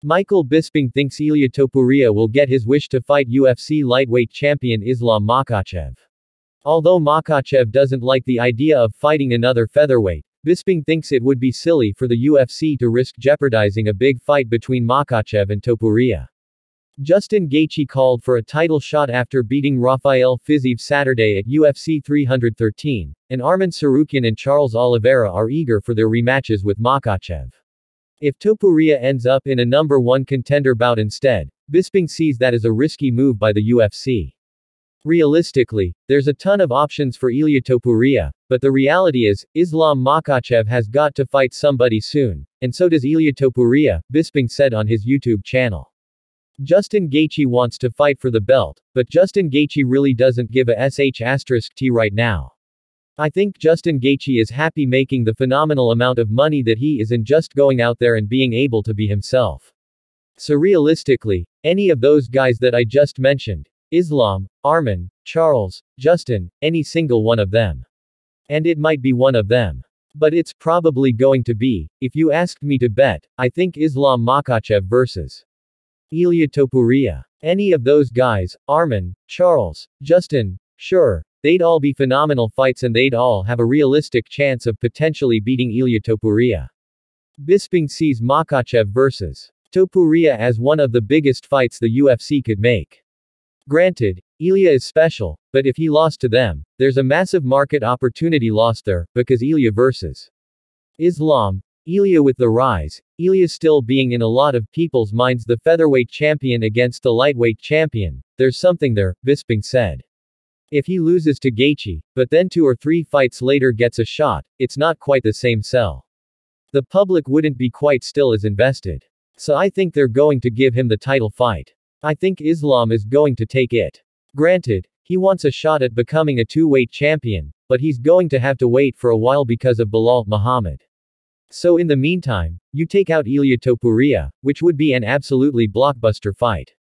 Michael Bisping thinks Ilia Topuria will get his wish to fight UFC lightweight champion Islam Makhachev. Although Makhachev doesn't like the idea of fighting another featherweight, Bisping thinks it would be silly for the UFC to risk jeopardizing a big fight between Makhachev and Topuria. Justin Gaethje called for a title shot after beating Rafael Fiziev Saturday at UFC 313, and Arman Tsarukyan and Charles Oliveira are eager for their rematches with Makhachev. If Topuria ends up in a number 1 contender bout instead, Bisping sees that as a risky move by the UFC. Realistically, there's a ton of options for Ilia Topuria, but the reality is, Islam Makhachev has got to fight somebody soon, and so does Ilia Topuria, Bisping said on his YouTube channel. Justin Gaethje wants to fight for the belt, but Justin Gaethje really doesn't give a **T right now. I think Justin Gaethje is happy making the phenomenal amount of money that he is and just going out there and being able to be himself. So realistically, any of those guys that I just mentioned, Islam, Arman, Charles, Justin, any single one of them. And it might be one of them. But it's probably going to be, if you asked me to bet, I think Islam Makhachev versus Ilia Topuria. Any of those guys, Arman, Charles, Justin, sure, they'd all be phenomenal fights and they'd all have a realistic chance of potentially beating Ilia Topuria. Bisping sees Makhachev versus Topuria as one of the biggest fights the UFC could make. Granted, Ilia is special, but if he lost to them, there's a massive market opportunity lost there, because Ilia versus Islam, Ilia with the rise, Ilia still being in a lot of people's minds the featherweight champion against the lightweight champion, there's something there, Bisping said. If he loses to Gaethje, but then 2 or 3 fights later gets a shot, it's not quite the same sell. The public wouldn't be quite still as invested. So I think they're going to give him the title fight. I think Islam is going to take it. Granted, he wants a shot at becoming a 2-weight champion, but he's going to have to wait for a while because of Belal Muhammad. So in the meantime, you take out Ilia Topuria, which would be an absolutely blockbuster fight.